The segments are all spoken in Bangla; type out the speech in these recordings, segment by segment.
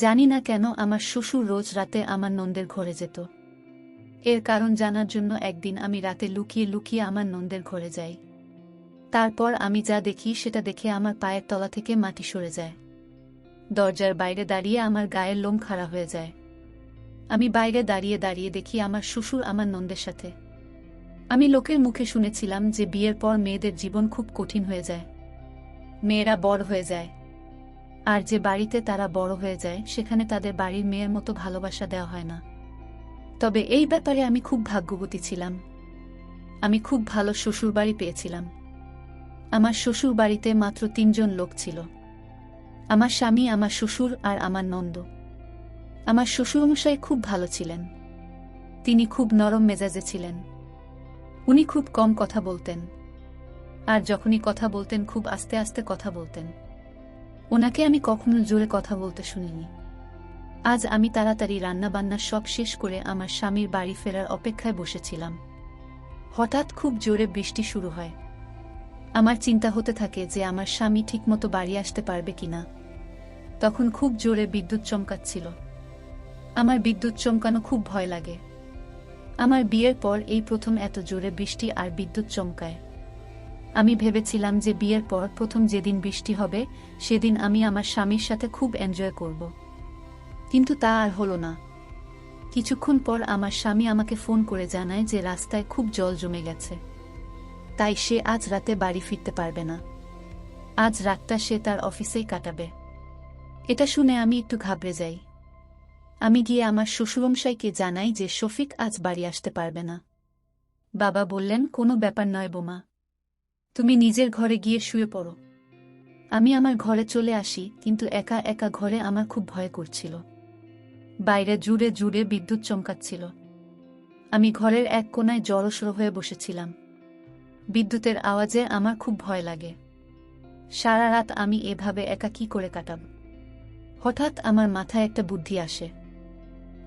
জানি না কেন আমার শ্বশুর রোজ রাতে আমার নন্দের ঘরে যেত। এর কারণ জানার জন্য একদিন আমি রাতে লুকিয়ে লুকিয়ে আমার নন্দের ঘরে যাই। তারপর আমি যা দেখি সেটা দেখে আমার পায়ের তলা থেকে মাটি সরে যায়। দরজার বাইরে দাঁড়িয়ে আমার গায়ের লোম খাড়া হয়ে যায়। আমি বাইরে দাঁড়িয়ে দাঁড়িয়ে দেখি আমার শ্বশুর আমার নন্দের সাথে। আমি লোকের মুখে শুনেছিলাম যে বিয়ের পর মেয়েদের জীবন খুব কঠিন হয়ে যায়, মেয়েরা বড় হয়ে যায়, আর যে বাড়িতে তারা বড় হয়ে যায় সেখানে তাদের বাড়ির মেয়ের মতো ভালোবাসা দেওয়া হয় না। তবে এই ব্যাপারে আমি খুব ভাগ্যবতী ছিলাম। আমি খুব ভালো শ্বশুরবাড়ি পেয়েছিলাম। আমার শ্বশুর বাড়িতে মাত্র 3 জন লোক ছিল: আমার স্বামী, আমার শ্বশুর আর আমার নন্দ। আমার শ্বশুরমশাই খুব ভালো ছিলেন। তিনি খুব নরম মেজাজে ছিলেন। উনি খুব কম কথা বলতেন, আর যখনই কথা বলতেন খুব আস্তে আস্তে কথা বলতেন। ওনাকে আমি কখনো জোরে কথা বলতে শুনিনি। আজ আমি তাড়াতাড়ি রান্নাবান্না সব শেষ করে আমার স্বামীর বাড়ি ফেরার অপেক্ষায় বসেছিলাম। হঠাৎ খুব জোরে বৃষ্টি শুরু হয়। আমার চিন্তা হতে থাকে যে আমার স্বামী ঠিকমতো বাড়ি আসতে পারবে কিনা। তখন খুব জোরে বিদ্যুৎ চমকাচ্ছিল। আমার বিদ্যুৎ চমকানো খুব ভয় লাগে। আমার বিয়ের পর এই প্রথম এত জোরে বৃষ্টি আর বিদ্যুৎ চমকায়। আমি ভেবেছিলাম যে বিয়ের পর প্রথম যেদিন বৃষ্টি হবে সেদিন আমি আমার স্বামীর সাথে খুব এনজয় করব। কিন্তু তা আর হলো না। কিছুক্ষণ পর আমার স্বামী আমাকে ফোন করে জানায় যে রাস্তায় খুব জল জমে গেছে, তাই সে আজ রাতে বাড়ি ফিরতে পারবে না। আজ রাতটা সে তার অফিসেই কাটাবে। এটা শুনে আমি একটু ঘাবড়ে যাই। আমি গিয়ে আমার শ্বশুরমশাইকে জানাই যে শফিক আজ বাড়ি আসতে পারবে না। বাবা বললেন, কোনো ব্যাপার নয় বোমা, তুমি নিজের ঘরে গিয়ে শুয়ে পড়ো। আমি আমার ঘরে চলে আসি, কিন্তু একা একা ঘরে আমার খুব ভয় করছিল। বাইরে জুড়ে জুড়ে বিদ্যুৎ চমকাচ্ছিল। আমি ঘরের এক কোণায় জড়সড় হয়ে বসেছিলাম। বিদ্যুতের আওয়াজে আমার খুব ভয় লাগে। সারা রাত আমি এভাবে একা কি করে কাটাব? হঠাৎ আমার মাথায় একটা বুদ্ধি আসে।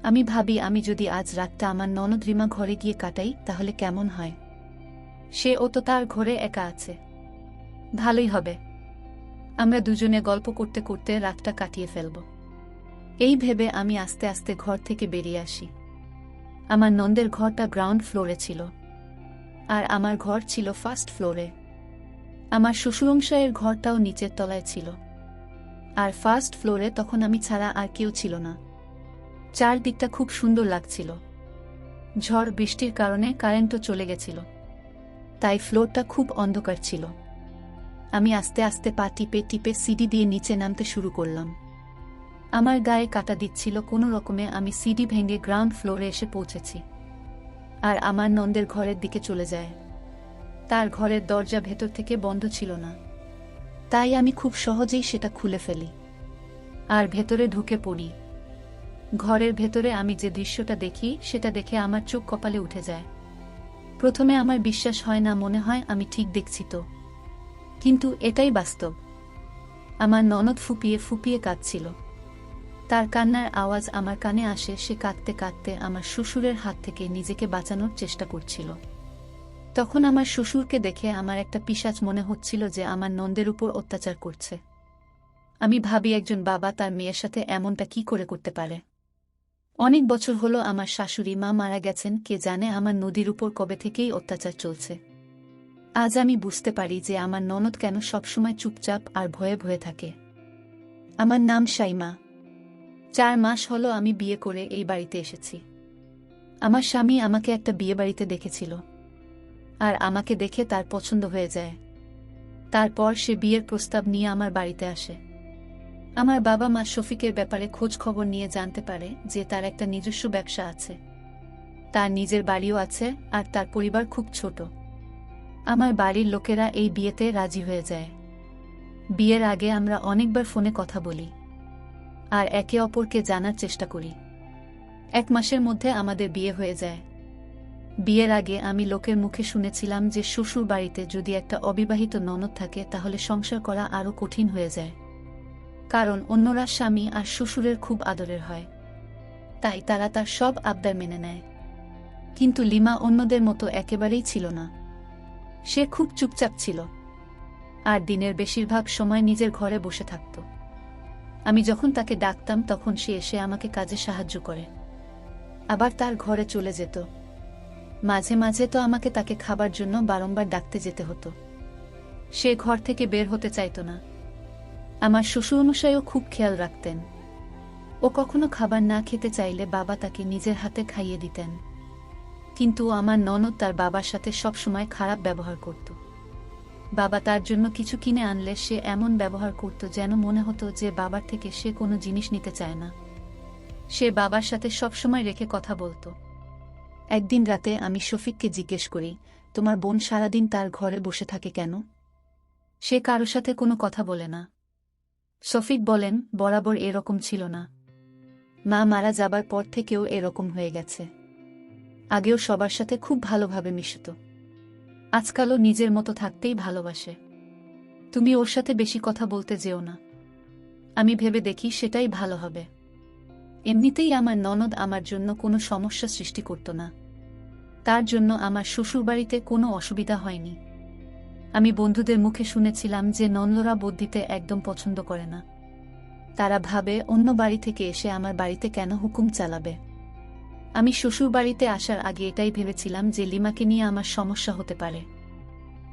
আমি ভাবি, আমি যদি আজ রাতটা আমার ননদ রিমা ঘরে গিয়ে কাটাই তাহলে কেমন হয়? ও তো তার ঘরে একা আছে। ভালোই হবে। আমরা দুজনে গল্প করতে করতে রাতটা কাটিয়ে ফেলব। এই ভেবে আমি আস্তে আস্তে ঘর থেকে বেরিয়ে আসি। আমার নন্দের ঘরটা গ্রাউন্ড ফ্লোরে ছিল, আর আমার ঘর ছিল ফার্স্ট ফ্লোরে। আমার শ্বশুরমশাইয়ের ঘরটাও নিচের তলায় ছিল, আর ফার্স্ট ফ্লোরে তখন আমি ছাড়া আর কেউ ছিল না। চারদিকটা খুব সুন্দর লাগছিল। ঝড় বৃষ্টির কারণে কারেন্টও চলে গেছিল, তাই ফ্লোরটা খুব অন্ধকার ছিল। আমি আস্তে আস্তে পা টিপে টিপে সিঁড়ি দিয়ে নিচে নামতে শুরু করলাম। আমার গায়ে কাটা দিচ্ছিল কোনো রকমে আমি সিঁড়ি ভেঙে গ্রাউন্ড ফ্লোরে এসে পৌঁছেছি। আর আমার নন্দের ঘরের দিকে চলে যায়। তার ঘরের দরজা ভেতর থেকে বন্ধ ছিল না, তাই আমি খুব সহজেই সেটা খুলে ফেলি আর ভেতরে ঢুকে পড়ি। ঘরের ভেতরে আমি যে দৃশ্যটা দেখি সেটা দেখে আমার চোখ কপালে উঠে যায়। প্রথমে আমার বিশ্বাস হয় না, মনে হয় আমি ঠিক দেখছি তো, কিন্তু এটাই বাস্তব। আমার ননদ ফুপিয়ে ফুপিয়ে কাঁদছিল। তার কান্নার আওয়াজ আমার কানে আসে। সে কাঁদতে কাঁদতে আমার শ্বশুরের হাত থেকে নিজেকে বাঁচানোর চেষ্টা করছিল। তখন আমার শ্বশুরকে দেখে আমার একটা পিশাচ মনে হচ্ছিল যে আমার নন্দের উপর অত্যাচার করছে। আমি ভাবি, একজন বাবা তার মেয়ের সাথে এমনটা কি করে করতে পারে? অনেক বছর হলো আমার শাশুড়ি মা মারা গেছেন, কে জানে আমার নদীর উপর কবে থেকেই অত্যাচার চলছে। আজ আমি বুঝতে পারি যে আমার ননদ কেন সবসময় চুপচাপ আর ভয়ে ভয়ে থাকে। আমার নাম শাইমা। 4 মাস হলো আমি বিয়ে করে এই বাড়িতে এসেছি। আমার স্বামী আমাকে একটা বিয়ে বাড়িতে দেখেছিল, আর আমাকে দেখে তার পছন্দ হয়ে যায়। তারপর সে বিয়ের প্রস্তাব নিয়ে আমার বাড়িতে আসে। আমার বাবা মা শফিকের ব্যাপারে খোঁজ খবর নিয়ে জানতে পারে যে তার একটা নিজস্ব ব্যবসা আছে, তার নিজের বাড়িও আছে, আর তার পরিবার খুব ছোট। আমার বাড়ির লোকেরা এই বিয়েতে রাজি হয়ে যায়। বিয়ের আগে আমরা অনেকবার ফোনে কথা বলি আর একে অপরকে জানার চেষ্টা করি। 1 মাসের মধ্যে আমাদের বিয়ে হয়ে যায়। বিয়ের আগে আমি লোকের মুখে শুনেছিলাম যে শ্বশুর বাড়িতে যদি একটা অবিবাহিত ননদ থাকে তাহলে সংসার করা আরো কঠিন হয়ে যায়, কারণ অন্যরা স্বামী আর শ্বশুরের খুব আদরের হয়, তাই তারা তার সব আবদার মেনে নেয়। কিন্তু লিমা অন্যদের মতো একেবারেই ছিল না। সে খুব চুপচাপ ছিল, আর দিনের বেশিরভাগ সময় নিজের ঘরে বসে থাকত। আমি যখন তাকে ডাকতাম তখন সে এসে আমাকে কাজে সাহায্য করে, আবার তার ঘরে চলে যেত। মাঝে মাঝে তো আমাকে তাকে খাবার জন্য বারংবার ডাকতে যেতে হতো। সে ঘর থেকে বের হতে চাইত না। আমার শ্বশুরমশাইও খুব খেয়াল রাখতেন। ও কখনো খাবার না খেতে চাইলে বাবা তাকে নিজের হাতে খাইয়ে দিতেন। কিন্তু আমার ননদ তার বাবার সাথে সবসময় খারাপ ব্যবহার করত। বাবা তার জন্য কিছু কিনে আনলে সে এমন ব্যবহার করত যেন মনে হতো যে বাবার থেকে সে কোনো জিনিস নিতে চায় না। সে বাবার সাথে সবসময় রেখে কথা বলতো। একদিন রাতে আমি শফিককে জিজ্ঞেস করি, তোমার বোন সারাদিন তার ঘরে বসে থাকে কেন? সে কারো সাথে কোনো কথা বলে না। শফিক বলেন, বরাবর এরকম ছিল না। মা মারা যাবার পর থেকেও এরকম হয়ে গেছে। আগেও সবার সাথে খুব ভালোভাবে মিশত, আজকালও নিজের মতো থাকতেই ভালোবাসে। তুমি ওর সাথে বেশি কথা বলতে যেও না। আমি ভেবে দেখি সেটাই ভালো হবে। এমনিতেই আমার ননদ আমার জন্য কোনো সমস্যা সৃষ্টি করত না। তার জন্য আমার শ্বশুরবাড়িতে কোনো অসুবিধা হয়নি। আমি বন্ধুদের মুখে শুনেছিলাম যে নন্দরা বদ্যিতে একদম পছন্দ করে না। তারা ভাবে অন্য বাড়ি থেকে এসে আমার বাড়িতে কেন হুকুম চালাবে। আমি শ্বশুরবাড়িতে আসার আগে এটাই ভেবেছিলাম যে লিমাকে নিয়ে আমার সমস্যা হতে পারে,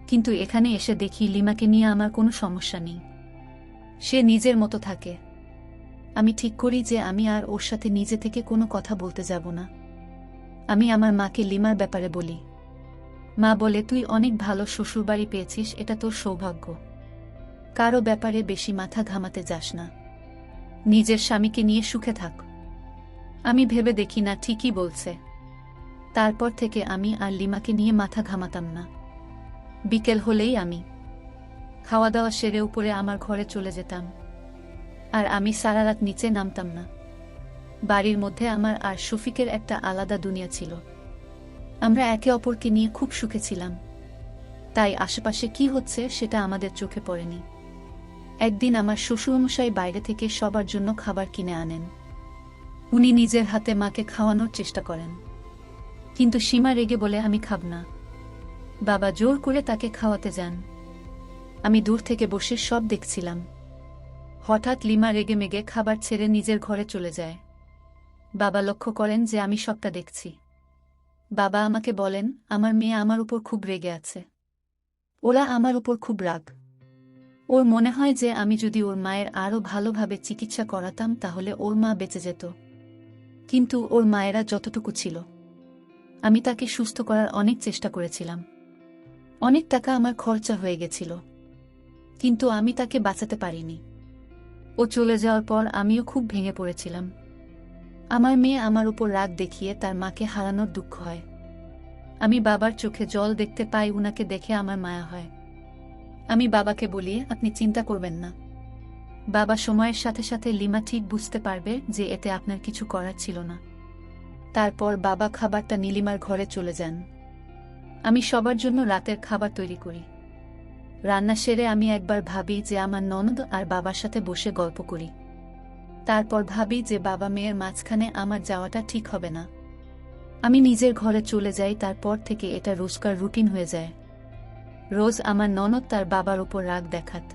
কিন্তু এখানে এসে দেখি লিমাকে নিয়ে আমার কোনো সমস্যা নেই। সে নিজের মতো থাকে। আমি ঠিক করি যে আমি আর ওর সাথে নিজে থেকে কোনো কথা বলতে যাব না। আমি আমার মাকে লিমার ব্যাপারে বলি। মা বলে, তুই অনেক ভালো শ্বশুরবাড়ি পেয়েছিস, এটা তোর সৌভাগ্য। কারো ব্যাপারে বেশি মাথা ঘামাতে যাস না, নিজের স্বামীকে নিয়ে সুখে থাক। আমি ভেবে দেখি না, ঠিকই বলছে। তারপর থেকে আমি আর লিমাকে নিয়ে মাথা ঘামাতাম না। বিকেল হলেই আমি খাওয়া দাওয়া সেরে উপরে আমার ঘরে চলে যেতাম, আর আমি সারা রাত নিচে নামতাম না। বাড়ির মধ্যে আমার আর শফিকের একটা আলাদা দুনিয়া ছিল। আমরা একে অপরকে নিয়ে খুব সুখে ছিলাম, তাই আশেপাশে কি হচ্ছে সেটা আমাদের চোখে পড়েনি। একদিন আমার শ্বশুরমশাই বাইরে থেকে সবার জন্য খাবার কিনে আনেন। উনি নিজের হাতে মাকে খাওয়ানোর চেষ্টা করেন, কিন্তু সীমা রেগে বলে, আমি খাব না। বাবা জোর করে তাকে খাওয়াতে যান। আমি দূর থেকে বসে সব দেখছিলাম। হঠাৎ লিমা রেগে মেগে খাবার ছেড়ে নিজের ঘরে চলে যায়। বাবা লক্ষ্য করেন যে আমি সবটা দেখছি। বাবা আমাকে বলেন, আমার মেয়ে আমার উপর খুব রেগে আছে। ওরা আমার উপর খুব রাগ। ওর মনে হয় যে আমি যদি ওর মায়ের আরও ভালোভাবে চিকিৎসা করাতাম তাহলে ওর মা বেঁচে যেত। কিন্তু ওর মায়েরা যতটুকু ছিল, আমি তাকে সুস্থ করার অনেক চেষ্টা করেছিলাম। অনেক টাকা আমার খরচা হয়ে গেছিল, কিন্তু আমি তাকে বাঁচাতে পারিনি। ও চলে যাওয়ার পর আমিও খুব ভেঙে পড়েছিলাম। আমার মেয়ে আমার উপর রাগ দেখিয়ে তার মাকে হারানোর দুঃখ হয়। আমি বাবার চোখে জল দেখতে পাই, উনাকে দেখে আমার মায়া হয়। আমি বাবাকে বলি, আপনি চিন্তা করবেন না। বাবা সময়ের সাথে সাথে লিমা ঠিক বুঝতে পারবে যে এতে আপনার কিছু করার ছিল না। তারপর বাবা খাবারটা নীলিমার ঘরে চলে যান। আমি সবার জন্য রাতের খাবার তৈরি করি। রান্না সেরে আমি একবার ভাবি যে আমার ননদ আর বাবার সাথে বসে গল্প করি। তারপর ভাবি যে বাবা মেয়ের মাঝখানে আমার যাওয়াটা ঠিক হবে না। আমি নিজের ঘরে চলে যাই। তারপর থেকে এটা রোজকার রুটিন হয়ে যায়। রোজ আমার ননদ তার বাবার উপর রাগ দেখাত,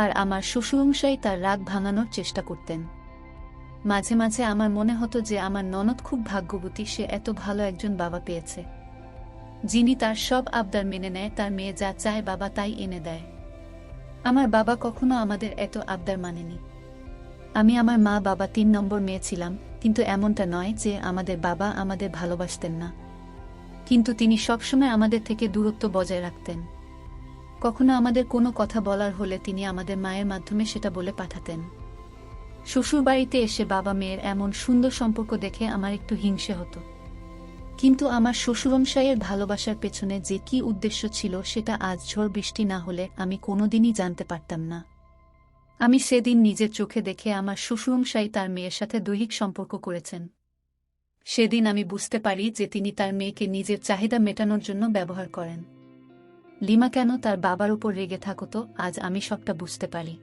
আর আমার শ্বশুরমশাই তার রাগ ভাঙানোর চেষ্টা করতেন। মাঝে মাঝে আমার মনে হতো যে আমার ননদ খুব ভাগ্যবতী, সে এত ভালো একজন বাবা পেয়েছে, যিনি তার সব আবদার মেনে নেয়। তার মেয়ে যা চায় বাবা তাই এনে দেয়। আমার বাবা কখনো আমাদের এত আবদার মানেনি। আমি আমার মা বাবা 3 নম্বর মেয়ে ছিলাম, কিন্তু এমনটা নয় যে আমাদের বাবা আমাদের ভালোবাসতেন না। কিন্তু তিনি সবসময় আমাদের থেকে দূরত্ব বজায় রাখতেন। কখনো আমাদের কোনো কথা বলার হলে তিনি আমাদের মায়ের মাধ্যমে সেটা বলে পাঠাতেন। শ্বশুরবাড়িতে এসে বাবা মেয়ের এমন সুন্দর সম্পর্ক দেখে আমার একটু হিংসে হতো, কিন্তু আমার শ্বশুরমশাইয়ের ভালোবাসার পেছনে যে কি উদ্দেশ্য ছিল সেটা আজ ঝড় বৃষ্টি না হলে আমি কোনোদিনই জানতে পারতাম না। আমি সেদিন নিজের চোখে দেখে আমার শ্বশুরমশাই তার মেয়ের সাথে দৈহিক সম্পর্ক করেছেন। সেদিন আমি বুঝতে পারি যে তিনি তার মেয়েকে নিজের চাহিদা মেটানোর জন্য ব্যবহার করেন। লিমা কেন তার বাবার উপর রেগে থাকত, আজ আমি সবটা বুঝতে পারি।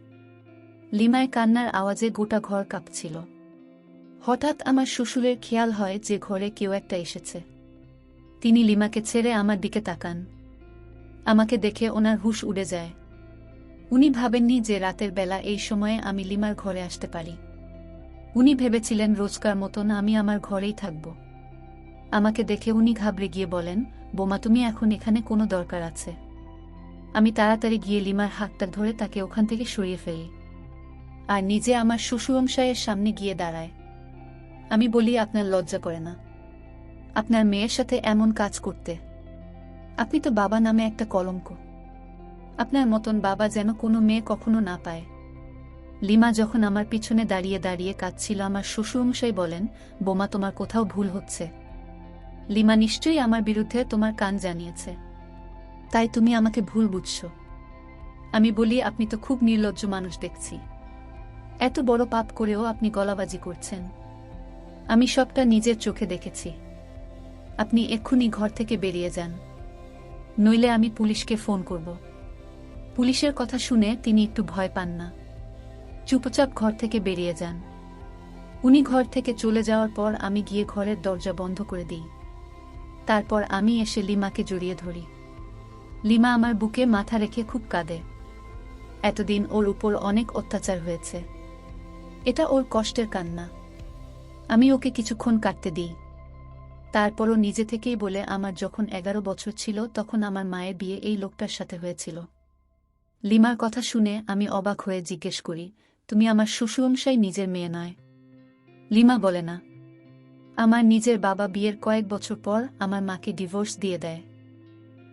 লিমায় কান্নার আওয়াজে গোটা ঘর কাঁপছিল। হঠাৎ আমার শ্বশুরের খেয়াল হয় যে ঘরে কেউ একটা এসেছে। তিনি লিমাকে ছেড়ে আমার দিকে তাকান। আমাকে দেখে ওনার হুঁশ উড়ে যায়। উনি ভাবেননি যে রাতের বেলা এই সময়ে আমি লিমার ঘরে আসতে পারি। উনি ভেবেছিলেন রোজকার মতন আমি আমার ঘরেই থাকব। আমাকে দেখে উনি ঘাবড়ে গিয়ে বলেন, বোমা তুমি এখন এখানে কোনো দরকার আছে? আমি তাড়াতাড়ি গিয়ে লিমার হাতটা ধরে তাকে ওখান থেকে সরিয়ে ফেলি আর নিজে আমার শ্বশুরমশাইয়ের সামনে গিয়ে দাঁড়ায়। আমি বলি, আপনার লজ্জা করে না আপনার মেয়ের সাথে এমন কাজ করতে? আপনি তো বাবা নামে একটা কলঙ্ক। আপনার মতন বাবা যেন কোনো মেয়ে কখনো না পায়। লিমা যখন আমার পিছনে দাঁড়িয়ে দাঁড়িয়ে কাঁদছিল, আমার শ্বশুরমশাই বলেন, বোমা তোমার কোথাও ভুল হচ্ছে। লিমা নিশ্চয়ই আমার বিরুদ্ধে তোমার কান জানিয়েছে, তাই তুমি আমাকে ভুল বুঝছ। আমি বলি, আপনি তো খুব নির্লজ্জ মানুষ দেখছি। এত বড় পাপ করেও আপনি গলাবাজি করছেন। আমি সবটা নিজের চোখে দেখেছি। আপনি এক্ষুনি ঘর থেকে বেরিয়ে যান, নইলে আমি পুলিশকে ফোন করব। পুলিশের কথা শুনে তিনি একটু ভয় পান না, চুপচাপ ঘর থেকে বেরিয়ে যান। উনি ঘর থেকে চলে যাওয়ার পর আমি গিয়ে ঘরের দরজা বন্ধ করে দিই। তারপর আমি এসে লিমাকে জড়িয়ে ধরি। লিমা আমার বুকে মাথা রেখে খুব কাঁদে। এতদিন ওর উপর অনেক অত্যাচার হয়েছে, এটা ওর কষ্টের কান্না। আমি ওকে কিছুক্ষণ কাটতে দিই। তারপরও নিজে থেকেই বলে, আমার যখন 11 বছর ছিল তখন আমার মায়ের বিয়ে এই লোকটার সাথে হয়েছিল। লিমার কথা শুনে আমি অবাক হয়ে জিজ্ঞেস করি, তুমি আমার শ্বশুরমশাই নিজের মেয়ে নয়? লিমা বলে, না। আমার নিজের বাবা বিয়ের কয়েক বছর পর আমার মাকে ডিভোর্স দিয়ে দেয়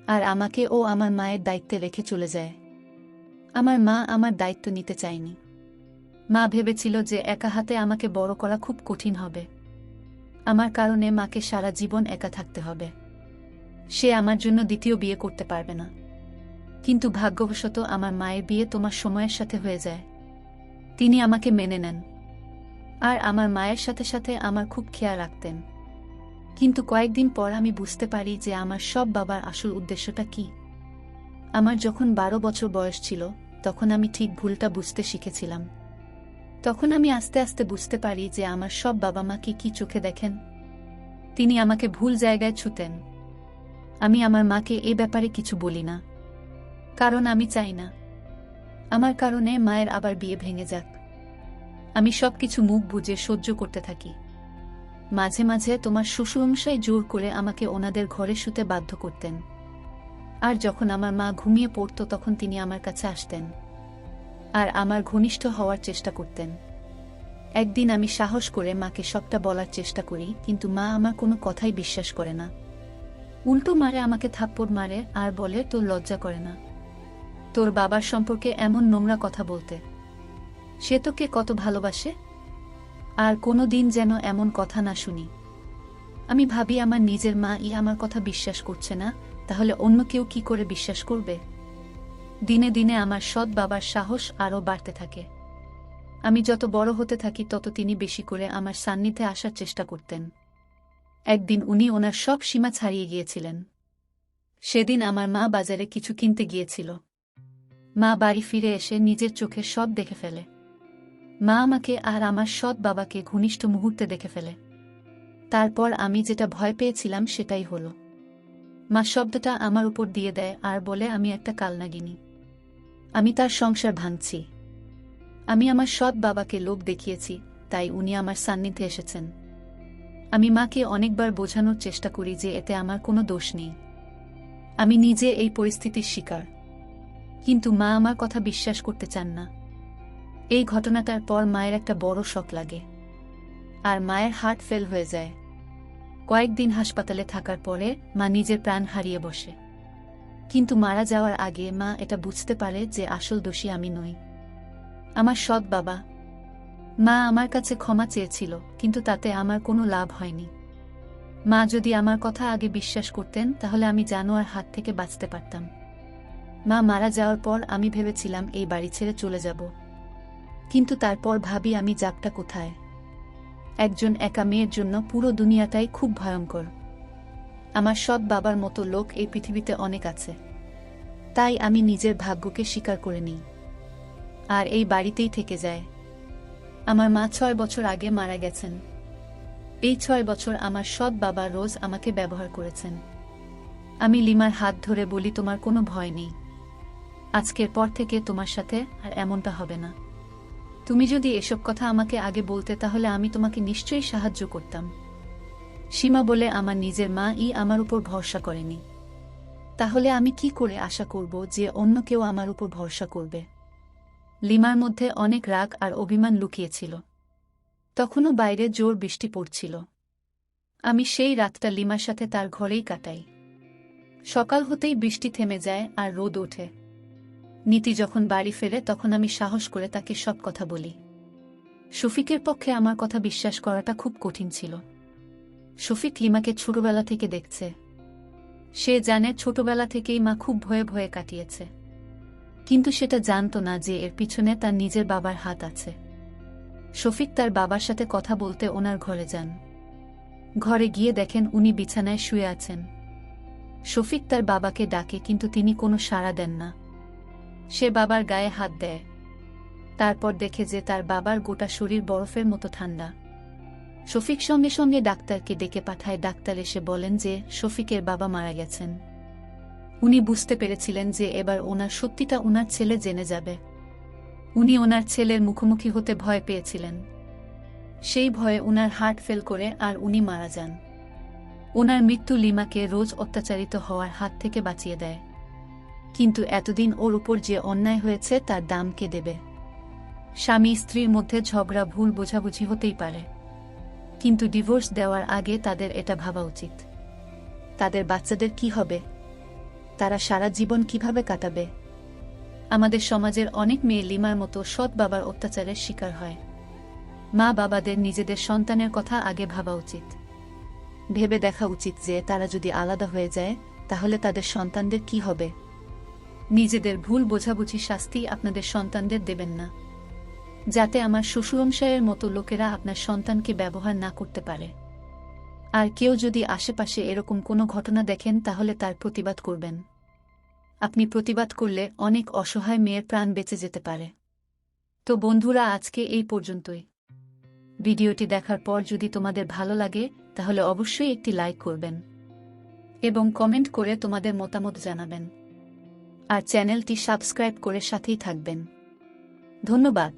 আর আমাকে ও আমার মায়ের দায়িত্বে রেখে চলে যায়। আমার মা আমার দায়িত্ব নিতে চায়নি। মা ভেবেছিল যে একা হাতে আমাকে বড় করা খুব কঠিন হবে। আমার কারণে মাকে সারা জীবন একা থাকতে হবে। সে আমার জন্য দ্বিতীয় বিয়ে করতে পারবে না। কিন্তু ভাগ্যবশত আমার মায়ের বিয়ে তোমার সময়ের সাথে হয়ে যায়। তিনি আমাকে মেনে নেন আর আমার মায়ের সাথে সাথে আমার খুব খেয়াল রাখতেন। কিন্তু কয়েকদিন পর আমি বুঝতে পারি যে আমার সব বাবার আসল উদ্দেশ্যটা কি। আমার যখন 12 বছর বয়স ছিল তখন আমি ঠিক ভুলটা বুঝতে শিখেছিলাম। তখন আমি আস্তে আস্তে বুঝতে পারি যে আমার সব বাবা মা কি চোখে দেখেন। তিনি আমাকে ভুল জায়গায় ছুতেন। আমি আমার মাকে এ ব্যাপারে কিছু বলি না, কারণ আমি চাই না আমার কারণে মায়ের আবার বিয়ে ভেঙে যাক। আমি সবকিছু মুখ বুজে সহ্য করতে থাকি। মাঝে মাঝে তোমার শ্বশুরমশাই জোর করে আমাকে ওনাদের ঘরে শুতে বাধ্য করতেন, আর যখন আমার মা ঘুমিয়ে পড়ত তখন তিনি আমার কাছে আসতেন আর আমার ঘনিষ্ঠ হওয়ার চেষ্টা করতেন। একদিন আমি সাহস করে মাকে সবটা বলার চেষ্টা করি, কিন্তু মা আমার কোনো কথাই বিশ্বাস করে না। উল্টো মারে, আমাকে থাপ্পড় মারে আর বলে, তোর লজ্জা করে না তোর বাবার সম্পর্কে এমন নোংরা কথা বলতে? সে তোকে কত ভালোবাসে, আর কোনো দিন যেন এমন কথা না শুনি। আমি ভাবি, আমার নিজের মা আমার কথা বিশ্বাস করছে না, তাহলে অন্য কেউ কি করে বিশ্বাস করবে? দিনে দিনে আমার সৎ বাবার সাহস আরও বাড়তে থাকে। আমি যত বড় হতে থাকি তত তিনি বেশি করে আমার সান্নিধ্যে আসার চেষ্টা করতেন। একদিন উনি ওনার সব সীমা ছাড়িয়ে গিয়েছিলেন। সেদিন আমার মা বাজারে কিছু কিনতে গিয়েছিল। মা বাড়ি ফিরে এসে নিজের চোখে সব দেখে ফেলে। মা আমাকে আর আমার সৎ বাবাকে ঘনিষ্ঠ মুহূর্তে দেখে ফেলে। তারপর আমি যেটা ভয় পেয়েছিলাম সেটাই হলো। মা শব্দটা আমার উপর দিয়ে দেয় আর বলে, আমি একটা কালনাগিনী, আমি তার সংসার ভাঙছি। আমি আমার সৎ বাবাকে লোভ দেখিয়েছি, তাই উনি আমার সান্নিধ্যে এসেছেন। আমি মাকে অনেকবার বোঝানোর চেষ্টা করি যে এতে আমার কোনো দোষ নেই, আমি নিজে এই পরিস্থিতির শিকার, কিন্তু মা আমার কথা বিশ্বাস করতে চান না। এই ঘটনাটার পর মায়ের একটা বড় শক লাগে আর মায়ের হার্ট ফেল হয়ে যায়। কয়েকদিন হাসপাতালে থাকার পরে মা নিজের প্রাণ হারিয়ে বসে। কিন্তু মারা যাওয়ার আগে মা এটা বুঝতে পারে যে আসল দোষী আমি নই, আমার সৎ বাবা। মা আমার কাছে ক্ষমা চেয়েছিল, কিন্তু তাতে আমার কোনো লাভ হয়নি। মা যদি আমার কথা আগে বিশ্বাস করতেন তাহলে আমি জানোয়ার হাত থেকে বাঁচতে পারতাম। মা মারা যাওয়ার পর আমি ভেবেছিলাম এই বাড়ি ছেড়ে চলে যাব, কিন্তু তারপর ভাবি, আমি যাবটা কোথায়? একজন একা মেয়ের জন্য পুরো দুনিয়াটাই খুব ভয়ঙ্কর। আমার সৎ বাবার মতো লোক এই পৃথিবীতে অনেক আছে, তাই আমি নিজের ভাগ্যকে স্বীকার করে নিই আর এই বাড়িতেই থেকে যায়। আমার মা 6 বছর আগে মারা গেছেন। এই 6 বছর আমার সৎ বাবা রোজ আমাকে ব্যবহার করেছেন। আমি লিমার হাত ধরে বলি, তোমার কোনো ভয় নেই, আজকের পর থেকে তোমার সাথে আর এমনটা হবে না। তুমি যদি এসব কথা আমাকে আগে বলতে তাহলে আমি তোমাকে নিশ্চয়ই সাহায্য করতাম। সীমা বলে, আমার নিজের মা-ই আমার উপর ভরসা করেনি, তাহলে আমি কি করে আশা করব যে অন্য কেউ আমার উপর ভরসা করবে? লিমার মধ্যে অনেক রাগ আর অভিমান লুকিয়েছিল। তখনও বাইরে জোর বৃষ্টি পড়ছিল। আমি সেই রাতটা লিমার সাথে তার ঘরেই কাটাই। সকাল হতেই বৃষ্টি থেমে যায় আর রোদ ওঠে। নীতি যখন বাড়ি ফেরে তখন আমি সাহস করে তাকে সব কথা বলি। শফিকের পক্ষে আমার কথা বিশ্বাস করাটা খুব কঠিন ছিল। শফিক লিমাকে ছোটবেলা থেকে দেখছে। সে জানে ছোটবেলা থেকেই মা খুব ভয়ে ভয়ে কাটিয়েছে, কিন্তু সেটা জানত না যে এর পিছনে তার নিজের বাবার হাত আছে। শফিক তার বাবার সাথে কথা বলতে ওনার ঘরে যান। ঘরে গিয়ে দেখেন উনি বিছানায় শুয়ে আছেন। শফিক তার বাবাকে ডাকে, কিন্তু তিনি কোনো সাড়া দেন না। সে বাবার গায়ে হাত দেয়। তারপর দেখে যে তার বাবার গোটা শরীর বরফের মতো ঠান্ডা। শফিক সঙ্গে সঙ্গে ডাক্তারকে ডেকে পাঠায়। ডাক্তার এসে বলেন যে শফিকের বাবা মারা গেছেন। উনি বুঝতে পেরেছিলেন যে এবার ওনার সত্যিটা ওনার ছেলে জেনে যাবে। উনি ওনার ছেলের মুখোমুখি হতে ভয় পেয়েছিলেন। সেই ভয়ে ওনার হার্ট ফেল করে আর উনি মারা যান। ওনার মৃত্যু লিমাকে রোজ অত্যাচারিত হওয়ার হাত থেকে বাঁচিয়ে দেয়। কিন্তু এতদিন ওর উপর যে অন্যায় হয়েছে তার দাম কে দেবে? স্বামী স্ত্রীর মধ্যে ঝগড়া, ভুল বোঝাবুঝি হতেই পারে, কিন্তু ডিভোর্স দেওয়ার আগে তাদের এটা ভাবা উচিত। তাদের বাচ্চাদের কি হবে? তারা সারা জীবন কিভাবে কাটাবে? আমাদের সমাজের অনেক মেয়ে লিমার মতো সৎ বাবার অত্যাচারের শিকার হয়। মা বাবাদের নিজেদের সন্তানের কথা আগে ভাবা উচিত। ভেবে দেখা উচিত যে তারা যদি আলাদা হয়ে যায় তাহলে তাদের সন্তানদের কি হবে। নিজেদের ভুল বোঝাবুঝি শাস্তি আপনাদের সন্তানদের দেবেন না, যাতে আমার শ্বশুরমশাইয়ের মতো লোকেরা আপনার সন্তানকে ব্যবহার না করতে পারে। আর কেউ যদি আশেপাশে এরকম কোনো ঘটনা দেখেন তাহলে তার প্রতিবাদ করবেন। আপনি প্রতিবাদ করলে অনেক অসহায় মেয়ের প্রাণ বেঁচে যেতে পারে। তো বন্ধুরা, আজকে এই পর্যন্তই। ভিডিওটি দেখার পর যদি তোমাদের ভালো লাগে তাহলে অবশ্যই একটি লাইক করবেন এবং কমেন্ট করে তোমাদের মতামত জানাবেন। আর চ্যানেলটি সাবস্ক্রাইব করে সাথেই থাকবেন। ধন্যবাদ।